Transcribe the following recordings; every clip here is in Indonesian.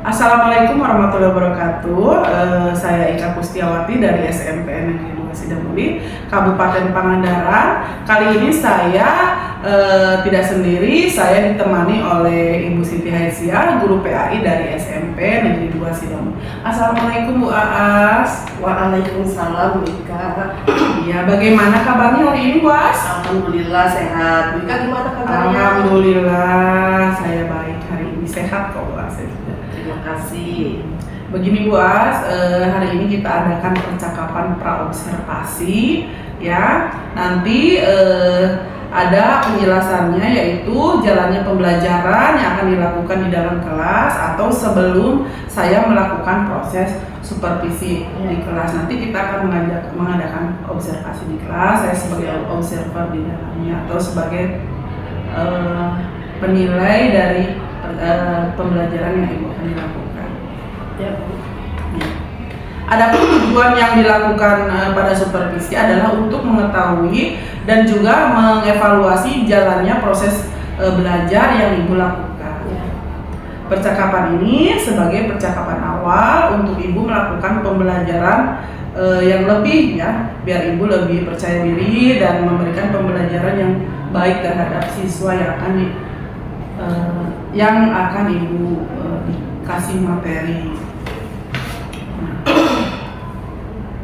Assalamualaikum warahmatullahi wabarakatuh. Saya Ika Pustiawati dari SMP Negeri 2 Sidamuli, Kabupaten Pangandaran. Kali ini saya tidak sendiri, saya ditemani oleh Ibu Siti Haisyah, guru PAI dari SMP Negeri 2 Sidamuli. Assalamualaikum Bu Aas. Waalaikumsalam Bu Ika. Iya, bagaimana kabarnya hari ini Bu Aas? Alhamdulillah sehat. Bu Ika gimana kabarnya? Alhamdulillah saya baik hari ini, sehat kok Bu Aas. Terima kasih. Begini Bu As, hari ini kita adakan percakapan praobservasi ya. Nanti ada penjelasannya, yaitu jalannya pembelajaran yang akan dilakukan di dalam kelas atau sebelum saya melakukan proses supervisi di kelas. Nanti kita akan mengadakan observasi di kelas, saya sebagai observer di dalamnya atau sebagai penilai dari pembelajaran yang Ibu akan dilakukan. Ya, Bu. Adapun tujuan yang dilakukan pada supervisi adalah untuk mengetahui dan juga mengevaluasi jalannya proses belajar yang Ibu lakukan. Percakapan ini sebagai percakapan awal untuk Ibu melakukan pembelajaran yang lebih ya, biar Ibu lebih percaya diri dan memberikan pembelajaran yang baik terhadap siswa yang akan Ibu kasih materi.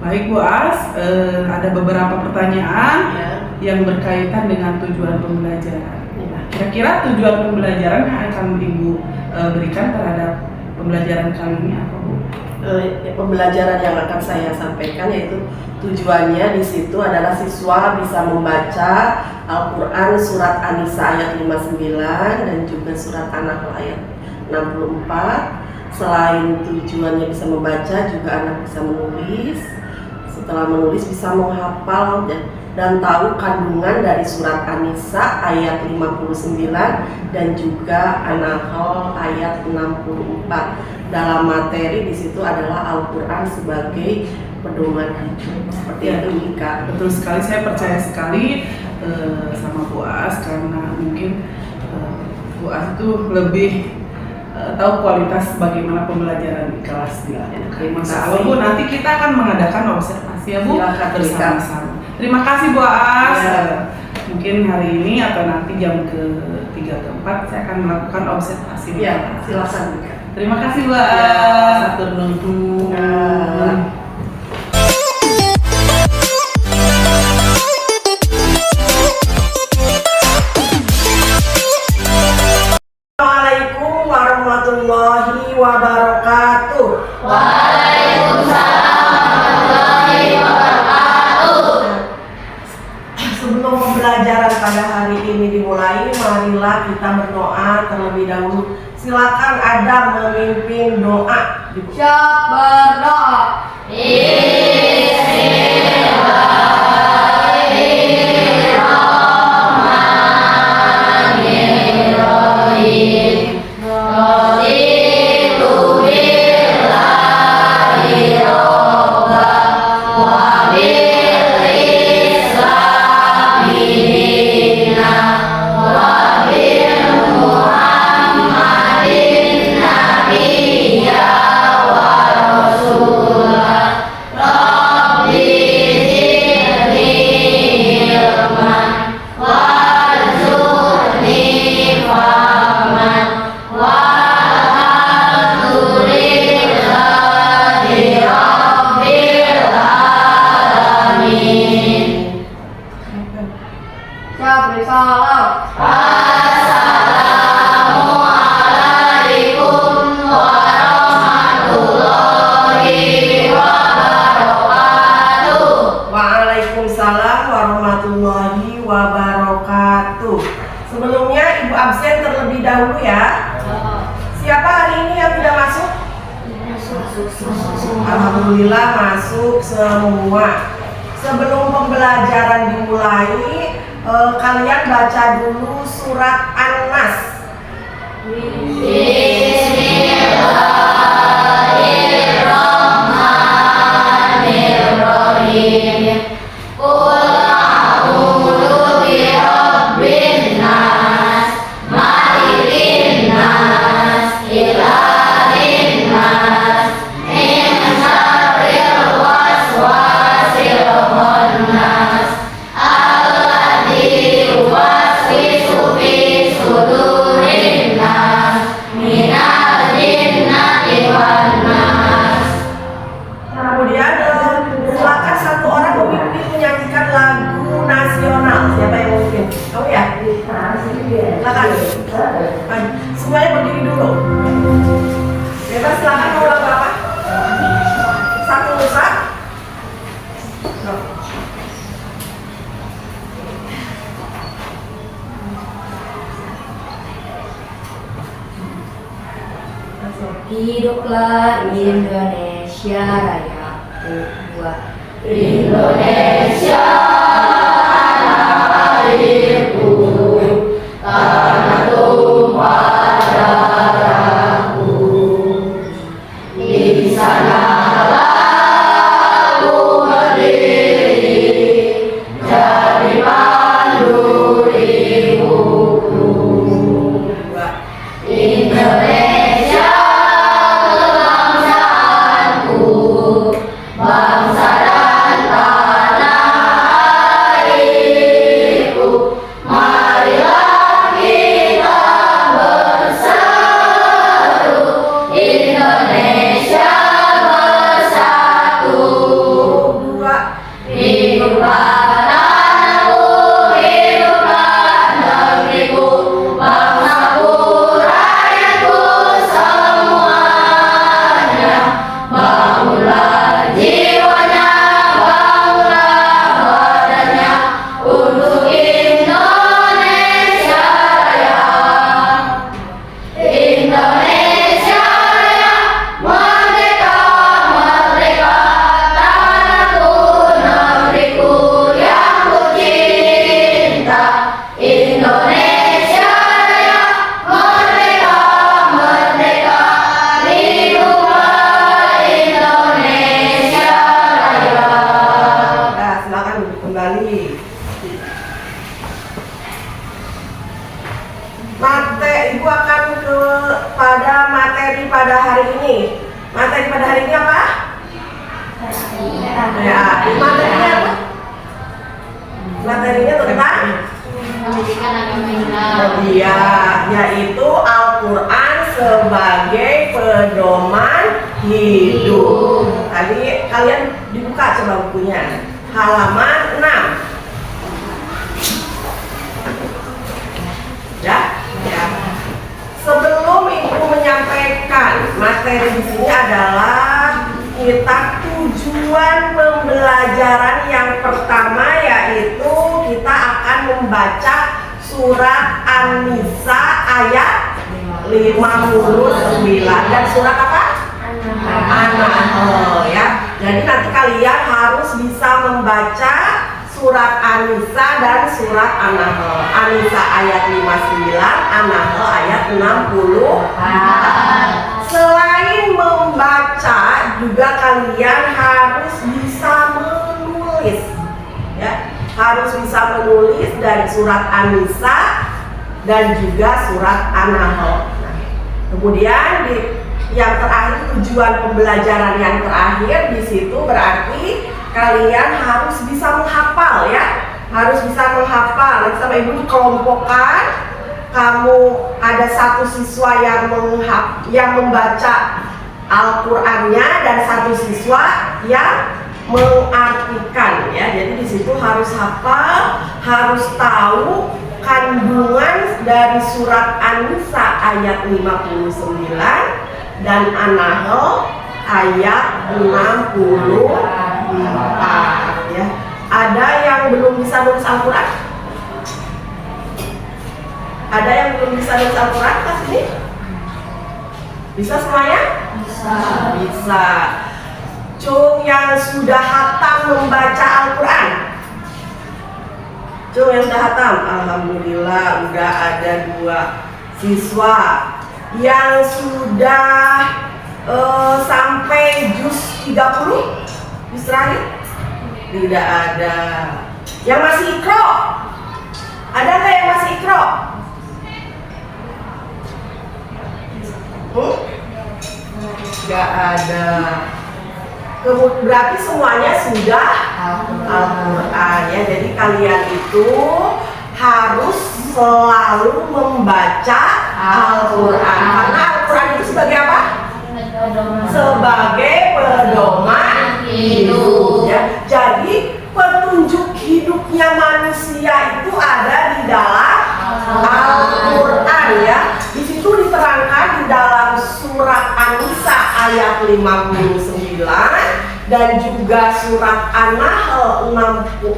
Baik Bu As, ada beberapa pertanyaan yang berkaitan dengan tujuan pembelajaran. Kira-kira tujuan pembelajaran yang akan Ibu berikan terhadap pembelajaran kali ini apa Bu? Pembelajaran yang akan saya sampaikan yaitu tujuannya di situ adalah siswa bisa membaca Al-Quran surat An-Nisa ayat 59 dan juga surat An-Nahl ayat 64. Selain tujuannya bisa membaca, juga anak bisa menulis. Setelah menulis bisa menghafal dan tahu kandungan dari surat An-Nisa ayat 59 dan juga An-Nahl ayat 64. Dalam materi di situ adalah Al-Quran sebagai pedoman hidup. Seperti itu Ika. Betul sekali, saya percaya sekali sama Bu As, karena mungkin Bu As itu lebih tahu kualitas bagaimana pembelajaran di kelas di Kalau Bu, nanti kita akan mengadakan observasi ya Bu, bersama-sama. Terima kasih Bu As. Mungkin hari ini atau nanti jam ke-3 ke-4 saya akan melakukan observasi. Ya, silakan Bu. Terima kasih Bu As. Atur nuhun. Assalamualaikum warahmatullahi wabarakatuh. Waalaikumsalam warahmatullahi wabarakatuh. Sebelum pembelajaran pada hari ini dimulai, marilah kita berdoa terlebih dahulu. Silakan ada memimpin doa. Siap berdoa. Ibu absen terlebih dahulu ya. Siapa hari ini yang tidak masuk? Alhamdulillah masuk semua. Sebelum pembelajaran dimulai, kalian baca dulu surat An-Nas. Bismillahirrahmanirrahim. Qul a'udzu birabbin nas, malikin nas, ilahin nas, min syarril waswasil khannas, alladzi yuwaswisu fi sudurin nas, minal jinnati wan nas. Kemudian silakan satu orang memimpin menyanyikan lagu nasional. Siapa yang memimpin? Kamu ya? Silakan. Semuanya berdiri dulu. Bebas, silakan mau lagu apa? Satu Nusa. Hiduplah Indonesia Raya. Indonesia tanah airku, tanah tumpah darahku. Di sanalah aku berdiri, jadi pandu di buku. Indonesia kebangsaanku, bangsa dan tanah airku. Marilah kita berseru, Indonesia bersatu. Hiduplah tanahku, hiduplah negeriku, bangsaku, rakyatku semuanya. Bangunlah jiwanya, bangunlah badannya, untuk Indonesia Raya. Indonesia Raya, merdeka, merdeka, tanahku, negeriku yang ku cinta. Indonesia Raya, merdeka, merdeka, hiduplah Indonesia Raya. Nah, silakan kembali. Ibu akan kepada materi pada hari ini. Materi pada hari ini apa? Ya, materinya apa? Materinya tentang Pendidikan agama Islam. Iya, yaitu Al-Quran sebagai pedoman hidup. Tadi kalian dibuka coba bukunya, halaman 6. Ya. Sebelum ibu menyampaikan materi di sini adalah kita tujuan pembelajaran yang pertama, yaitu kita akan membaca surat An-Nisa ayat 59 dan surat apa? An-Nahl ya. Jadi nanti kalian harus bisa membaca surat An-Nisa dan surat An-Nahl. An-Nisa ayat 59, An-Nahl ayat 60. Selain membaca, juga kalian harus bisa menulis. Ya, harus bisa menulis dari surat An-Nisa dan juga surat An-Nahl. Nah, kemudian yang terakhir, tujuan pembelajaran yang terakhir di situ berarti kalian harus bisa menghafal ya, harus bisa menghafal. Nanti sama ibu dikelompokkan. Kamu ada satu siswa yang membaca Al-Qur'annya dan satu siswa yang mengartikan ya. Jadi di situ harus hafal, harus tahu kandungan dari surat An-Nisa ayat 59 dan An-Nahl ayat 64 ya. Ada yang belum bisa nulis Al-Quran? Ada yang belum bisa nulis Al-Quran kelas ini? Bisa semuanya? Bisa. Cung yang sudah hatam membaca Al-Quran. Cung yang sudah hatam, alhamdulillah udah ada 2 siswa. Yang sudah sampai juz 30 juz terakhir? Tidak ada. Yang masih ikro? Ada nggak yang masih ikro? Nggak ada. Berarti semuanya sudah Al-Quran ya. Jadi kalian itu harus selalu membaca Al-Quran. Karena Al-Quran itu sebagai apa? Sebagai pedoman hidup ya. Jadi petunjuk hidupnya manusia itu ada di dalam Al-Quran ya. Di situ diterangkan di dalam surat An-Nisa ayat 59 dan juga surat An-Nahl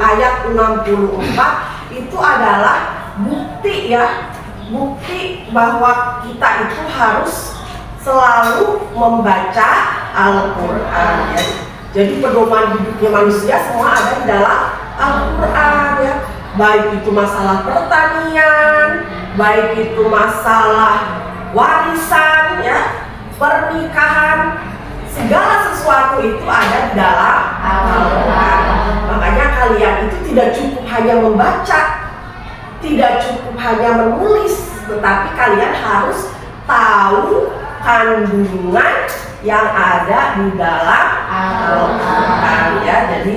ayat 64 itu adalah bukti ya. Bukti bahwa kita itu harus selalu membaca Al-Quran ya. Jadi pedoman hidupnya manusia semua ada di dalam Al-Quran ya. Baik itu masalah pertanian, baik itu masalah warisan ya, pernikahan, segala sesuatu itu ada di dalam Al-Quran. Makanya kalian itu tidak cukup hanya membaca, tidak cukup hanya menulis, tetapi kalian harus tahu kandungan yang ada di dalam Al-Quran ya. Jadi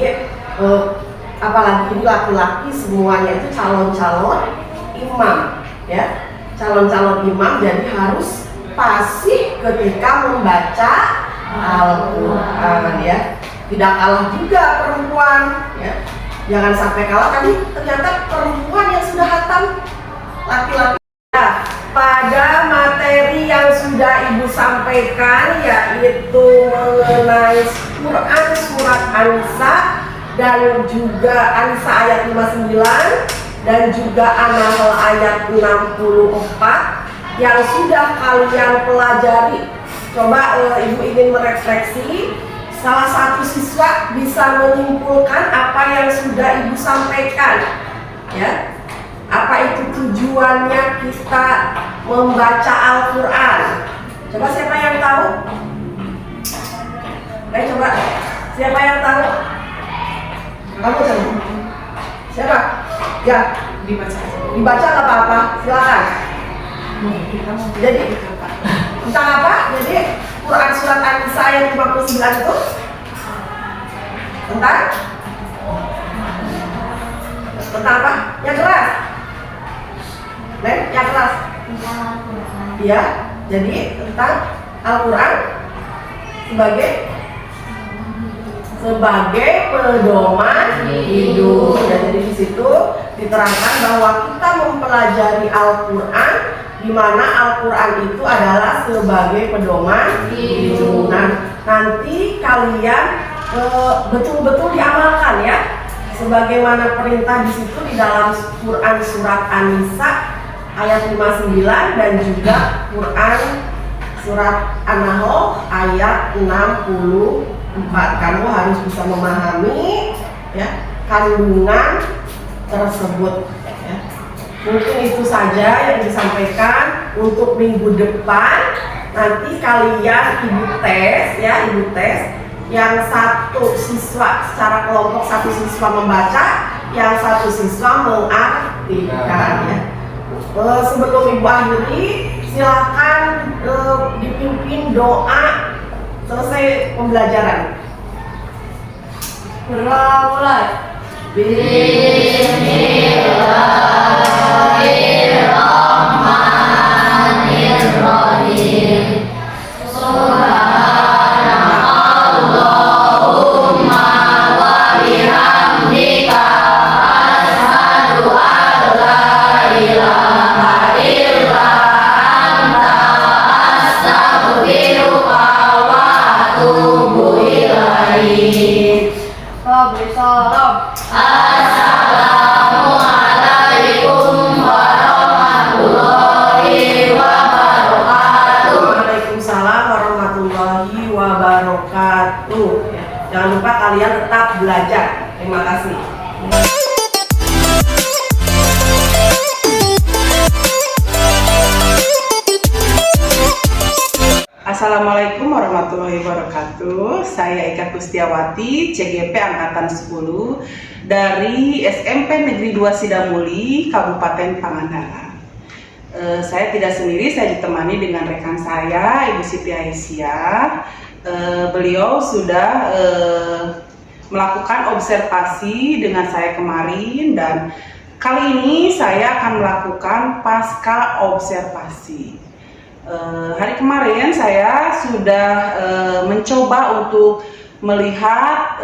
apalagi ini laki-laki semuanya itu calon-calon imam ya, calon-calon imam, jadi harus fasih ketika membaca Al-Quran ya. Tidak kalah juga perempuan ya, jangan sampai kalah. Tadi ternyata perempuan yang sudah hatam, laki-laki ya. Pada materi yang sudah Ibu sampaikan yaitu mengenai Quran surat An-Nisa dan juga An-Nisa ayat 59 dan juga An-Nahl ayat 64 yang sudah kalian pelajari. Coba Ibu ingin merefleksi, salah satu siswa bisa menyimpulkan apa yang sudah Ibu sampaikan ya. Apa itu tujuannya kita membaca Al-Quran? Coba siapa yang tahu? Coba siapa yang tahu? Kamu coba. Siapa? Ya, dibaca nggak apa-apa, silakan. Jadi tentang apa? Jadi Quran surat An-Nisa ayat 59 itu tentang apa? Yang keras. Yang keras. Ya, jadi tentang Al-Quran sebagai pedoman hidup. Dan jadi di situ diterangkan bahwa kita mempelajari Al-Quran, di mana Al-Quran itu adalah sebagai pedoman hidup. Nah, nanti kalian betul-betul diamalkan ya, sebagaimana perintah di situ di dalam Quran surat An-Nisa ayat 59 dan juga Quran surat An-Nahl ayat 64. Kamu harus bisa memahami ya kandungan tersebut ya. Mungkin itu saja yang disampaikan untuk minggu depan. Nanti kalian ibu tes ya, ibu tes. Yang satu siswa secara kelompok, satu siswa membaca, yang satu siswa mengartikan ya. Sebelum Ibu akhiri, silakan dipimpin doa selesai pembelajaran. Mulai. Bismillahirrahmanirrahim. Subhanallahumma wa bihamdika asyhadu an la ilaha illa anta astaghfiruka wa atubu ilaik. Assalamualaikum warahmatullahi semangat belajar. Terima kasih. Assalamualaikum warahmatullahi wabarakatuh. Saya Eka Kustiawati, CGP Angkatan 10 dari SMP Negeri 2 Sidamuli, Kabupaten Pangandaran. Saya tidak sendiri, saya ditemani dengan rekan saya, Ibu Siti Aisyah. Beliau sudah melakukan observasi dengan saya kemarin, dan kali ini saya akan melakukan pasca observasi. Hari kemarin saya sudah mencoba untuk melihat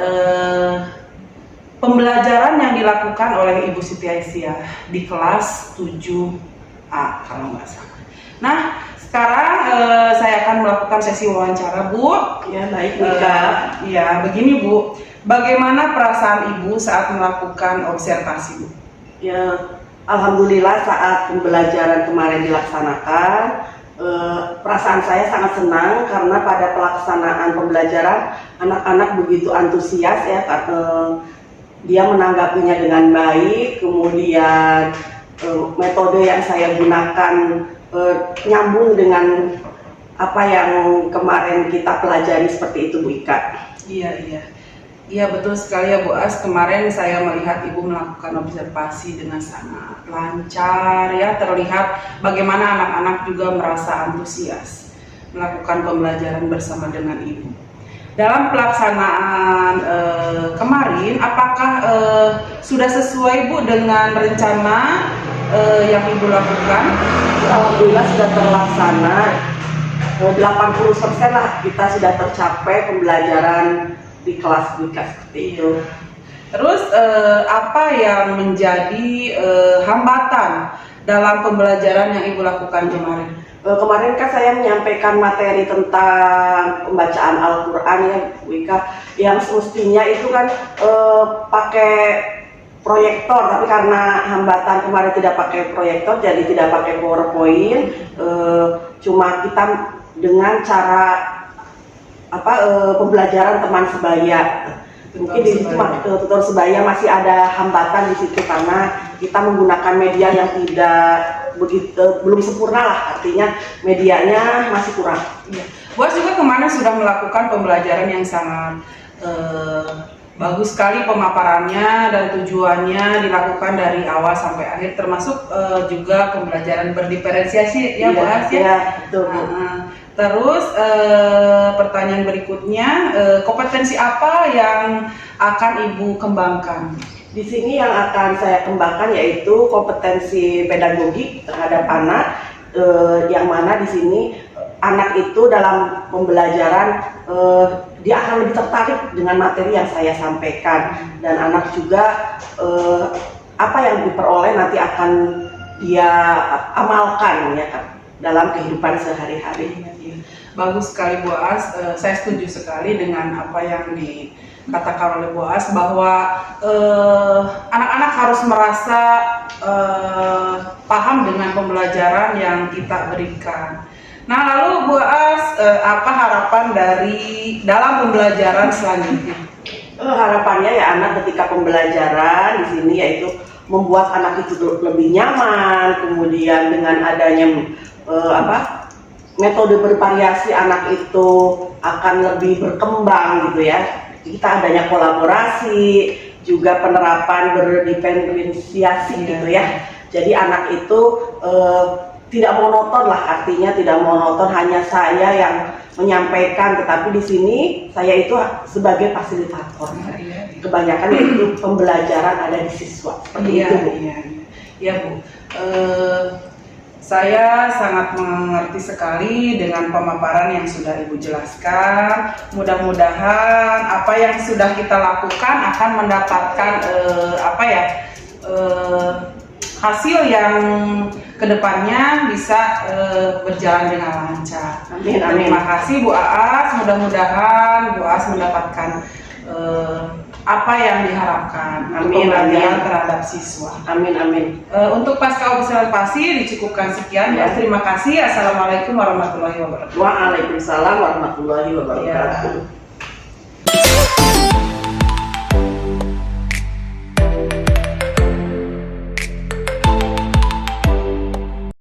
pembelajaran yang dilakukan oleh Ibu Siti Aisyah di kelas 7A kalau nggak salah. Nah, sekarang saya akan melakukan sesi wawancara, Bu. Ya, baik, Nika. Ya, begini, Bu. Bagaimana perasaan Ibu saat melakukan observasi, Bu? Ya, alhamdulillah saat pembelajaran kemarin dilaksanakan, perasaan saya sangat senang karena pada pelaksanaan pembelajaran anak-anak begitu antusias ya, dia menanggapinya dengan baik. Kemudian metode yang saya gunakan nyambung dengan apa yang kemarin kita pelajari, seperti itu, Bu Ika. Iya, betul sekali ya Bu As. Kemarin saya melihat Ibu melakukan observasi dengan sangat lancar ya. Terlihat bagaimana anak-anak juga merasa antusias melakukan pembelajaran bersama dengan Ibu. Dalam pelaksanaan kemarin, apakah sudah sesuai Bu dengan rencana yang Ibu lakukan? Alhamdulillah sudah terlaksana. 80% lah kita sudah tercapai pembelajaran di kelas BK seperti itu. Terus apa yang menjadi hambatan dalam pembelajaran yang Ibu lakukan kemarin? Kemarin kan saya menyampaikan materi tentang pembacaan Al-Quran ya, Bu Ika, yang semestinya itu kan pakai proyektor, tapi karena hambatan kemarin tidak pakai proyektor, jadi tidak pakai PowerPoint. Cuma kita dengan cara pembelajaran teman sebaya. Mungkin di situ tutor sebaya masih ada hambatan di situ karena kita menggunakan media yang belum sempurna lah, artinya medianya masih kurang. Iya. Bu As juga kemarin sudah melakukan pembelajaran yang sangat bagus sekali pemaparannya dan tujuannya dilakukan dari awal sampai akhir, termasuk juga pembelajaran berdiferensiasi ya Bu As ya. Iya, betul. Terus pertanyaan berikutnya, kompetensi apa yang akan Ibu kembangkan? Di sini yang akan saya kembangkan yaitu kompetensi pedagogik terhadap anak, yang mana di sini anak itu dalam pembelajaran dia akan lebih tertarik dengan materi yang saya sampaikan, dan anak juga apa yang diperoleh nanti akan dia amalkan ya kan dalam kehidupan sehari-hari. Bagus sekali Bu As, saya setuju sekali dengan apa yang dikatakan oleh Bu As bahwa anak-anak harus merasa paham dengan pembelajaran yang kita berikan. Nah, lalu Bu As, apa harapan dalam pembelajaran selanjutnya? Harapannya ya anak ketika pembelajaran di sini yaitu membuat anak itu lebih nyaman, kemudian dengan adanya metode bervariasi anak itu akan lebih berkembang gitu ya. Kita adanya kolaborasi, juga penerapan berdiferensiasi gitu ya. Jadi anak itu tidak monoton lah, artinya tidak monoton hanya saya yang menyampaikan, tetapi di sini saya itu sebagai fasilitator. Kebanyakan itu pembelajaran ada di siswa. Seperti itu, Bu. Iya, Bu. Saya sangat mengerti sekali dengan pemaparan yang sudah Ibu jelaskan. Mudah-mudahan apa yang sudah kita lakukan akan mendapatkan hasil yang kedepannya bisa berjalan dengan lancar. Amin, amin. Terima kasih Bu Aas. Mudah-mudahan Bu Aas mendapatkan apa yang diharapkan untuk pembelajaran terhadap siswa. Amin, amin. Untuk pasca observasi dicukupkan sekian ya. Terima kasih. Assalamualaikum warahmatullahi wabarakatuh. Waalaikumsalam warahmatullahi wabarakatuh. Ya.